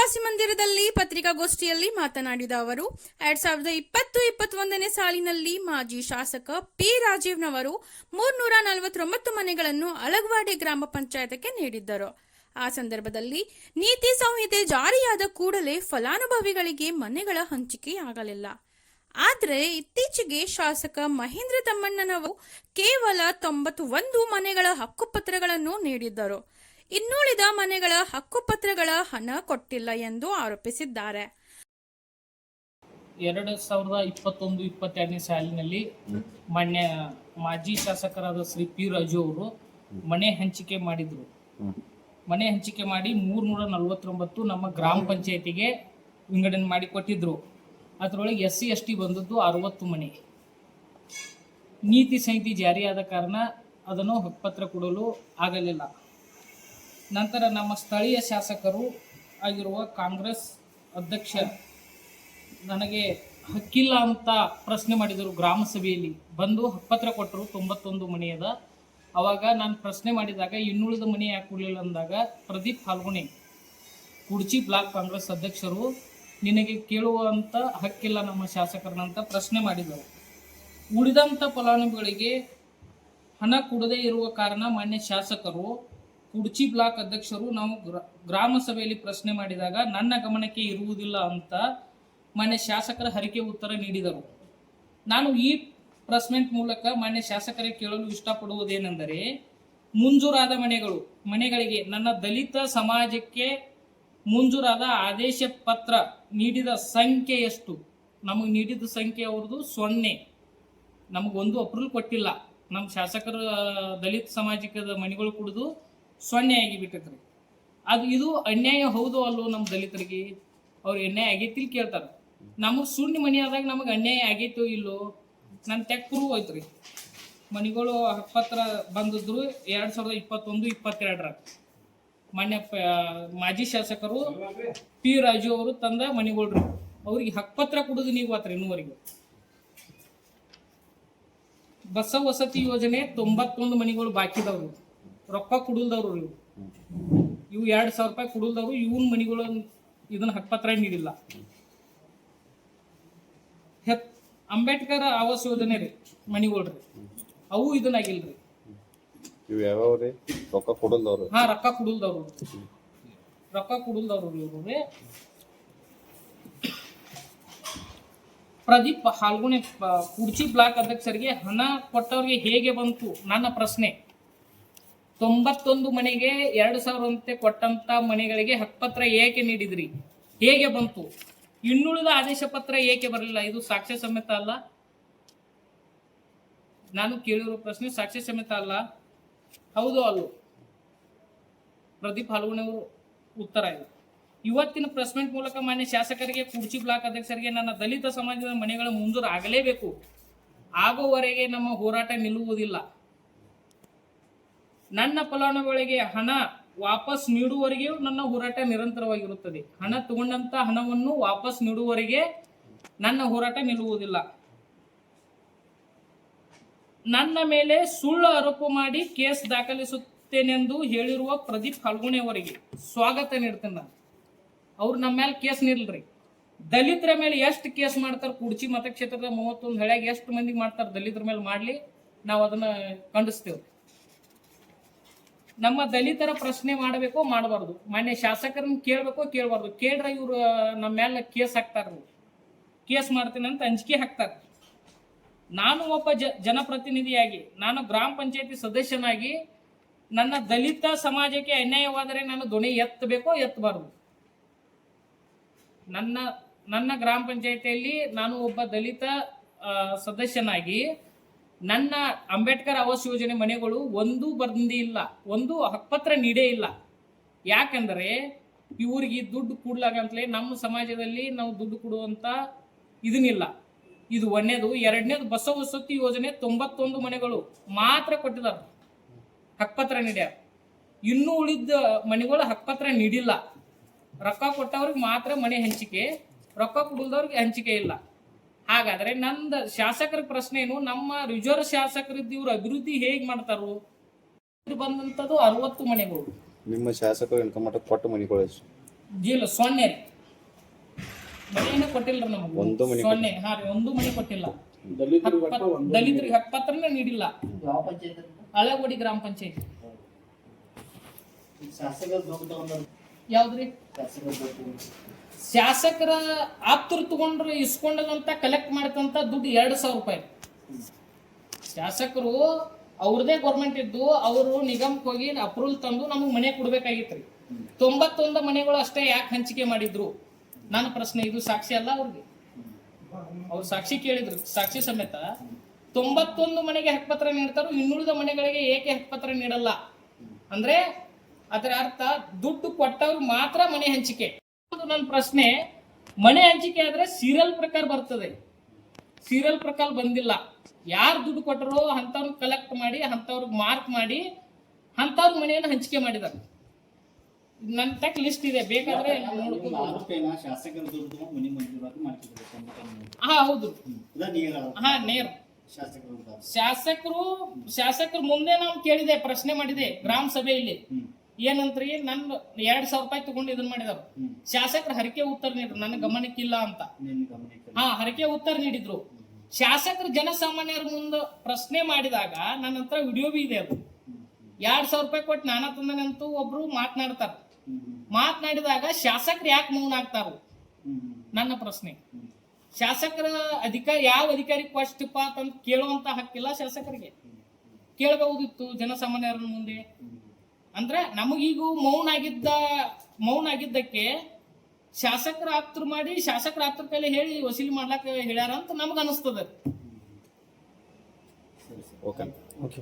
ಪ್ರವಾಸಿ ಮಂದಿರದಲ್ಲಿ ಪತ್ರಿಕಾಗೋಷ್ಠಿಯಲ್ಲಿ ಮಾತನಾಡಿದ ಅವರು 2020-21ನೇ ಸಾಲಿನಲ್ಲಿ ಮಾಜಿ ಶಾಸಕ ಪಿ ರಾಜೀವ್ನವರು 349 ಮನೆಗಳನ್ನು ಅಳಗವಾಡಿ ಗ್ರಾಮ ಪಂಚಾಯತ್ಗೆ ನೀಡಿದ್ದರು. ಆ ಸಂದರ್ಭದಲ್ಲಿ ನೀತಿ ಸಂಹಿತೆ ಜಾರಿಯಾದ ಕೂಡಲೇ ಫಲಾನುಭವಿಗಳಿಗೆ ಮನೆಗಳ ಹಂಚಿಕೆಯಾಗಲಿಲ್ಲ. ಆದರೆ ಇತ್ತೀಚೆಗೆ ಶಾಸಕ ಮಹೇಂದ್ರ ತಮ್ಮಣ್ಣನವರು ಕೇವಲ 91 ಮನೆಗಳ ಹಕ್ಕುಪತ್ರಗಳನ್ನು ನೀಡಿದ್ದರು. ಇನ್ನುಳಿದ ಮನೆಗಳ ಹಕ್ಕುಪತ್ರಗಳ ಹಣ ಕೊಟ್ಟಿಲ್ಲ ಎಂದು ಆರೋಪಿಸಿದ್ದಾರೆ. 2021-22ನೇ ಸಾಲಿನಲ್ಲಿ ಮಾನ್ಯ ಮಾಜಿ ಶಾಸಕರಾದ ಶ್ರೀ ಪಿ ರಾಜು ಅವರು ಮನೆ ಹಂಚಿಕೆ ಮಾಡಿದ್ರು. ಮನೆ ಹಂಚಿಕೆ ಮಾಡಿ 349 ನಮ್ಮ ಗ್ರಾಮ ಪಂಚಾಯತಿಗೆ ವಿಂಗಡಣೆ ಮಾಡಿ ಕೊಟ್ಟಿದ್ರು. ಅದರೊಳಗೆ SC/ST ಬಂದದ್ದು 60 ಮನೆ. ನೀತಿ ಸಂಹಿತೆ ಜಾರಿಯಾದ ಕಾರಣ ಅದನ್ನು ಹಕ್ಕುಪತ್ರ ಕೊಡಲು ಆಗಲಿಲ್ಲ. ನಂತರ ನಮ್ಮ ಸ್ಥಳೀಯ ಶಾಸಕರು ಆಗಿರುವ ಕಾಂಗ್ರೆಸ್ ಅಧ್ಯಕ್ಷ ನನಗೆ ಹಕ್ಕಿಲ್ಲ ಅಂತ ಪ್ರಶ್ನೆ ಮಾಡಿದರು. ಗ್ರಾಮ ಸಭೆಯಲ್ಲಿ ಬಂದು ಹಕ್ಕುಪತ್ರ ಕೊಟ್ಟರು 91 ಮನೆಯದ. ಅವಾಗ ನಾನು ಪ್ರಶ್ನೆ ಮಾಡಿದಾಗ ಇನ್ನುಳಿದ ಮನೆ ಯಾಕೆ ಕೊಡಲಿಲ್ಲ ಅಂದಾಗ ಪ್ರದೀಪ್ ಹಾಲ್ಗುಣೆ ಕುಡ್ಚಿ ಬ್ಲಾಕ್ ಕಾಂಗ್ರೆಸ್ ಅಧ್ಯಕ್ಷರು ನಿನಗೆ ಕೇಳುವಂಥ ಹಕ್ಕಿಲ್ಲ ನಮ್ಮ ಶಾಸಕರನ್ನಂತ ಪ್ರಶ್ನೆ ಮಾಡಿದರು. ಉಳಿದಂಥ ಫಲಾನುಭವಿಗಳಿಗೆ ಹಣ ಕೊಡದೇ ಇರುವ ಕಾರಣ ಮಾನ್ಯ ಶಾಸಕರು ಕುಡ್ಚಿ ಬ್ಲಾಕ್ ಅಧ್ಯಕ್ಷರು ನಾವು ಗ್ರಾಮ ಸಭೆಯಲ್ಲಿ ಪ್ರಶ್ನೆ ಮಾಡಿದಾಗ ನನ್ನ ಗಮನಕ್ಕೆ ಇರುವುದಿಲ್ಲ ಅಂತ ಮಾನ್ಯ ಶಾಸಕರ ಹರಿಕೆ ಉತ್ತರ ನೀಡಿದರು. ನಾನು ಈ ಪ್ರೆಸ್ ಮೀಟ್ ಮೂಲಕ ಮಾನ್ಯ ಶಾಸಕರಿಗೆ ಕೇಳಲು ಇಷ್ಟಪಡುವುದೇನೆಂದರೆ, ಮಂಜೂರಾದ ಮನೆಗಳಿಗೆ ನನ್ನ ದಲಿತ ಸಮಾಜಕ್ಕೆ ಮಂಜೂರಾದ ಆದೇಶ ಪತ್ರ ನೀಡಿದ ಸಂಖ್ಯೆ ಎಷ್ಟು? ನಮಗೆ ನೀಡಿದ ಸಂಖ್ಯೆ ಅವ್ರದ್ದು 0. ನಮಗೊಂದು ಅಪ್ರೂವಲ್ ಕೊಟ್ಟಿಲ್ಲ. ನಮ್ಮ ಶಾಸಕರ ದಲಿತ ಸಮಾಜದ ಮನೆಗಳು ಕುಡಿದು 0 ಆಗಿಬಿಟ್ಟೈತ್ರಿ. ಇದು ಅನ್ಯಾಯ ಹೌದು ಅಲ್ಲೋ? ನಮ್ಮ ದಲಿತರಿಗೆ ಅವ್ರಿಗೆ ಅನ್ಯಾಯ ಆಗೈತಿಲ್ ಕೇಳ್ತಾರೆ. ನಮಗೆ ಶೂನ್ಯ ಮನೆ ಆದಾಗ ನಮಗೆ ಅನ್ಯಾಯ ಆಗೈತೋ ಇಲ್ಲೋ? ನನ್ನ ತೆಕ್ ಪ್ರೂವ್ ಐತ್ರಿ. ಮನೆಗಳು ಹಕ್ಕುಪತ್ರ ಬಂದಿದ್ರು 2021-22 ಮಾನ್ಯ ಮಾಜಿ ಶಾಸಕರು ಪಿ ರಾಜು ಅವರು ತಂದ ಮನೆಗಳ್ರಿ. ಅವ್ರಿಗೆ ಹಕ್ಕುಪತ್ರ ಕೊಡೋದು ನೀವು ಆತ್ರಿ ಇನ್ನೂವರೆಗೂ. ಬಸ ವಸತಿ ಯೋಜನೆ 91 ಮನೆಗಳು ಬಾಕಿದವ್ರು, ರೊಕ್ಕ ಕುಡಲ್ದವ್ರು. ಇವು 2,000 ರೂಪಾಯಿ ಕುಡಲ್ದವ್ರು. ಇವನ್ ಮನೆಗಳು ಇದನ್ನ ಹಕ್ಕುಪತ್ರ ನೀಡಿಲ್ಲ. ಅಂಬೇಡ್ಕರ್ ಆವಾಸ್ ಯೋಜನೆ ರೀ ಮನೆಗಳ್ರಿ, ಅವು ಇದನ್ನಾಗಿಲ್ರಿ. ರೊಕ್ಕ ಕೊಡಲ್ದವ್ರು. ರೊಕ್ಕ ಕುಡಲ್ದವ್ರು ಇವ್ರಿ. ಪ್ರದೀಪ್ ಹಾಲ್ಗುಣೆ ಕುಡ್ಚಿ ಬ್ಲಾಕ್ ಅಧ್ಯಕ್ಷರಿಗೆ ಹಣ ಕೊಟ್ಟವ್ರಿಗೆ ಹೇಗೆ ಬಂತು ನನ್ನ ಪ್ರಶ್ನೆ. 91 ಮನೆಗೆ 2,000 ಅಂತೆ ಕೊಟ್ಟಂತ ಮನೆಗಳಿಗೆ ಹಕ್ಕುಪತ್ರ ಏಕೆ ನೀಡಿದ್ರಿ? ಹೇಗೆ ಬಂತು? ಇನ್ನುಳಿದ ಆದೇಶ ಪತ್ರ ಏಕೆ ಬರಲಿಲ್ಲ? ಇದು ಸಾಕ್ಷ್ಯ ಸಮೇತ ಅಲ್ಲ. ನಾನು ಕೇಳಿರೋ ಪ್ರಶ್ನೆ ಸಾಕ್ಷ್ಯ ಸಮೇತ ಅಲ್ಲ. ಹೌದು ಅಲ್ಲೋ? ಪ್ರದೀಪ್ ಹಾಲ್ಗುಣೆ ಅವರು ಉತ್ತರ ಇದೆ. ಇವತ್ತಿನ ಪ್ರೆಸ್ ಮೀಟ್ ಮೂಲಕ ಮಾನ್ಯ ಶಾಸಕರಿಗೆ, ಕುಡ್ಚಿ ಬ್ಲಾಕ್ ಅಧ್ಯಕ್ಷರಿಗೆ ನನ್ನ ದಲಿತ ಸಮಾಜದ ಮನೆಗಳ ಮಂಜೂರು ಆಗಲೇಬೇಕು. ಆಗುವವರೆಗೆ ನಮ್ಮ ಹೋರಾಟ ನಿಲ್ಲುವುದಿಲ್ಲ. ನನ್ನ ಫಲಾನುಭವಿಗಳಿಗೆ ಹಣ ವಾಪಸ್ ನೀಡುವವರೆಗೂ ನನ್ನ ಹೋರಾಟ ನಿರಂತರವಾಗಿರುತ್ತದೆ. ಹಣ ತಗೊಂಡಂತ ಹಣವನ್ನು ವಾಪಸ್ ನೀಡುವವರೆಗೆ ನನ್ನ ಹೋರಾಟ ನಿಲ್ಲುವುದಿಲ್ಲ. ನನ್ನ ಮೇಲೆ ಸುಳ್ಳು ಆರೋಪ ಮಾಡಿ ಕೇಸ್ ದಾಖಲಿಸುತ್ತೇನೆಂದು ಹೇಳಿರುವ ಪ್ರದೀಪ್ ಹಾಲ್ಗುಣೆ ಅವರಿಗೆ ಸ್ವಾಗತ ನೀಡ್ತೇನೆ ನಾನು. ಅವ್ರು ನಮ್ಮ ಮೇಲೆ ಕೇಸ್ ನೀಡಲ್ರಿ. ದಲಿತರ ಮೇಲೆ ಎಷ್ಟು ಕೇಸ್ ಮಾಡ್ತಾರೆ? ಕುಡ್ಚಿ ಮತಕ್ಷೇತ್ರದ 31 ಹಳ್ಯಾಗ ಎಷ್ಟು ಮಂದಿಗೆ ಮಾಡ್ತಾರೆ? ದಲಿತರ ಮೇಲೆ ಮಾಡಲಿ, ನಾವು ಅದನ್ನ ಖಂಡಿಸ್ತೇವೆ. ನಮ್ಮ ದಲಿತರ ಪ್ರಶ್ನೆ ಮಾಡಬೇಕೋ ಮಾಡಬಾರ್ದು? ಮಾನ್ಯ ಶಾಸಕರನ್ನ ಕೇಳಬೇಕೋ ಕೇಳಬಾರ್ದು? ಕೇಳ್ರೆ ಇವ್ರು ನಮ್ಮ ಮೇಲೆ ಕೇಸ್ ಹಾಕ್ತಾರ. ಕೇಸ್ ಮಾಡ್ತೀನಿ ಅಂತ ಅಂಜಿಕೆ ಹಾಕ್ತಾರೆ. ನಾನು ಒಬ್ಬ ಜನಪ್ರತಿನಿಧಿಯಾಗಿ, ನಾನು ಗ್ರಾಮ ಪಂಚಾಯತಿ ಸದಸ್ಯನಾಗಿ ನನ್ನ ದಲಿತ ಸಮಾಜಕ್ಕೆ ಅನ್ಯಾಯವಾದರೆ ನಾನು ಧ್ವನಿ ಎತ್ತಬೇಕೋ ಎತ್ತಬಾರ್ದು? ನನ್ನ ಗ್ರಾಮ ಪಂಚಾಯತಿಯಲ್ಲಿ ನಾನು ಒಬ್ಬ ದಲಿತ ಸದಸ್ಯನಾಗಿ ನನ್ನ ಅಂಬೇಡ್ಕರ್ ಆವಾಸ್ ಯೋಜನೆ ಮನೆಗಳು ಒಂದು ಬಂದಿಲ್ಲ, ಒಂದು ಹಕ್ಕುಪತ್ರ ನೀಡೇ ಇಲ್ಲ. ಯಾಕಂದರೆ ಇವ್ರಿಗೆ ದುಡ್ಡು ಕೊಡ್ಲಾಗಂತಲೇ ನಮ್ಮ ಸಮಾಜದಲ್ಲಿ ನಾವು ದುಡ್ಡು ಕೊಡುವಂತ ಇದನ್ನಿಲ್ಲ. ಇದು ಒಂದನೇದು. ಎರಡನೇದು, ಬಸ ವಸತಿ ಯೋಜನೆ 91 ಮನೆಗಳು ಮಾತ್ರ ಕೊಟ್ಟಿದ್ದಾರೆ, ಹಕ್ಕುಪತ್ರ ನೀಡ್ಯಾರ. ಇನ್ನೂ ಉಳಿದ ಮನೆಗಳು ಹಕ್ಕುಪತ್ರ ನೀಡಿಲ್ಲ. ರೊಕ್ಕ ಕೊಟ್ಟವ್ರಿಗೆ ಮಾತ್ರ ಮನೆ ಹಂಚಿಕೆ, ರೊಕ್ಕ ಕೊಡಲ್ದವ್ರಿಗೆ ಹಂಚಿಕೆ ಇಲ್ಲ. ಹಾಗಾದ್ರೆ ನಂದು ಶಾಸಕರ ಪ್ರಶ್ನೆ ಏನು? ನಮ್ಮ ರಿಸರ್ವ್ ಶಾಸಕರಿದ್ದು ಇವ್ರು ಅಭಿವೃದ್ಧಿ ಹೇಗೆ ಮಾಡ್ತಾರೋ? ಬಂದಂಥದ್ದು 60 ಮನೆಗಳು. ನಿಮ್ಮ ಶಾಸಕರು ಇನ್ಕಮ್ ಕೊಟ್ಟ ಮನೆಗಳು ಎಷ್ಟು? ಜಿಲ್ ಸೊನ್ನೆ ರೀ ಮನೆಯನ್ನು ಕೊಟ್ಟಿಲ್ರಿ ನಮಗೆ ಸೊನ್ನೆ ಹಾ ರೀ ಒಂದು ಮನೆ ಕೊಟ್ಟಿಲ್ಲ ದಲಿತರಿಗೆ ಹಕ್ಕುಪತ್ರನೇ ನೀಡಿಲ್ಲ ಯಾವ ಪಂಚಾಯತ್ ಹಳೆಗೋಡಿ ಗ್ರಾಮ ಪಂಚಾಯತ್ ಶಾಸಕರು ದುಡ್ಡು ತಗೊಂಡ್ರು ಯಾವ್ದ್ರಿ ಶಾಸಕರು ದುಡ್ಡು ಶಾಸಕರ ಆಪ್ತರು ತಗೊಂಡ್ರು ಇಸ್ಕೊಂಡದಂತ ಕಲೆಕ್ಟ್ ಮಾಡಿದಂತ ದುಡ್ಡು 2,000 ರೂಪಾಯಿ ಶಾಸಕರು ಅವ್ರದೇ ಗೌರ್ಮೆಂಟ್ ಇದ್ದು ಅವರು ನಿಗಮಕ್ಕೆ ಹೋಗಿ ಅಪ್ರೂವಲ್ ತಂದು ನಮಗೆ ಮನೆ ಕೊಡ್ಬೇಕಾಗಿತ್ರಿ 91 ಮನೆಗಳು ಅಷ್ಟೇ ಯಾಕೆ ಹಂಚಿಕೆ ಮಾಡಿದ್ರು ನನ್ನ ಪ್ರಶ್ನೆ ಇದು ಸಾಕ್ಷಿ ಅಲ್ಲ ಅವ್ರಿಗೆ ಅವ್ರು ಸಾಕ್ಷಿ ಕೇಳಿದ್ರು ಸಾಕ್ಷಿ ಸಮೇತ 91 ಮನೆಗೆ ಹಕ್ಕುಪತ್ರ ನೀಡ್ತಾರೋ ಇನ್ನುಳಿದ ಮನೆಗಳಿಗೆ ಏಕೆ ಹಕ್ಕುಪತ್ರ ನೀಡಲ್ಲ ಅಂದ್ರೆ ಅದರ ಅರ್ಥ ದುಡ್ಡು ಕೊಟ್ಟವ್ರು ಮಾತ್ರ ಮನೆ ಹಂಚಿಕೆ. ನನ್ನ ಪ್ರಶ್ನೆ ಮನೆ ಹಂಚಿಕೆ ಆದ್ರೆ ಸೀರಿಯಲ್ ಪ್ರಕಾರ ಬರ್ತದೆ ಸೀರಿಯಲ್ ಪ್ರಕಾರ ಬಂದಿಲ್ಲ ಯಾರು ದುಡ್ಡು ಕೊಟ್ಟರೋ ಅಂತವ್ರು ಕಲೆಕ್ಟ್ ಮಾಡಿ ಅಂತವ್ರಿಗೆ ಮಾರ್ಕ್ ಮಾಡಿ ಅಂತವ್ರ ಮನೆಯನ್ನು ಹಂಚಿಕೆ ಮಾಡಿದ್ದಾರೆ ನನ್ನ ತಕ್ಕ ಲಿಸ್ಟ್ ಇದೆ ಬೇಕಾದ್ರೆ ನೋಡ್ಕೊಂಡು ಆರೋಪೇನ ಶಾಸಕರ ದುಡ್ಡು ಮನೆ ಮಂಜೂರಾತಿ ಮಾಡ್ತಿದ್ರು ಹಾ ಹೌದು ಹಾ ನೇರ ಶಾಸಕರು ಮುಂದೆ ನಾವು ಕೇಳಿದೆ ಪ್ರಶ್ನೆ ಮಾಡಿದೆ ಗ್ರಾಮ ಸಭೆಯಲ್ಲಿ ಏನಂತ್ರಿ ನನ್ನ 2,000 ರೂಪಾಯಿ ತಗೊಂಡು ಇದನ್ನ ಮಾಡಿದಾರ ಶಾಸಕರು ಹರಕೆ ಉತ್ತರ ನೀಡಿದ್ರು ನನ್ನ ಗಮನಕ್ಕಿಲ್ಲ ಅಂತ ಹಾ ಹರಕೆ ಉತ್ತರ ನೀಡಿದ್ರು ಶಾಸಕರು ಜನಸಾಮಾನ್ಯರ ಮುಂದೆ ಪ್ರಶ್ನೆ ಮಾಡಿದಾಗ ನನ್ನ ಹತ್ರ ವಿಡಿಯೋ ಬಿ ಇದೆ ಅದು 2,000 ರೂಪಾಯಿ ಕೊಟ್ಟು ನಾನಾ ತಂದನಂತೂ ಒಬ್ರು ಮಾತನಾಡ್ತಾರ ಮಾತನಾಡಿದಾಗ ಶಾಸಕರು ಯಾಕೆ ಮೌನ ಆಗ್ತಾರ ನನ್ನ ಪ್ರಶ್ನೆ ಶಾಸಕರ ಯಾವ ಅಧಿಕಾರಿ ಕ್ವಷ್ಟಪ್ಪ ಅಂತ ಕೇಳುವಂತ ಹಕ್ಕಿಲ್ಲ ಶಾಸಕರಿಗೆ ಕೇಳಬಹುದಿತ್ತು ಜನಸಾಮಾನ್ಯರ ಮುಂದೆ ಅಂದ್ರೆ ನಮಗೀಗ ಮೌನ ಆಗಿದ್ದಕ್ಕೆ ಶಾಸಕರ ಆಪ್ತರು ಮಾಡಿ ಶಾಸಕರ ಆಪ್ತರ ಕೈಲಿ ಹೇಳಿ ವಸೂಲಿ ಮಾಡ್ಲಾಕ ಹೇಳ್ಯಾರ ಅಂತ ನಮ್ಗೆ ಅನಿಸ್ತದ. ಓಕೆ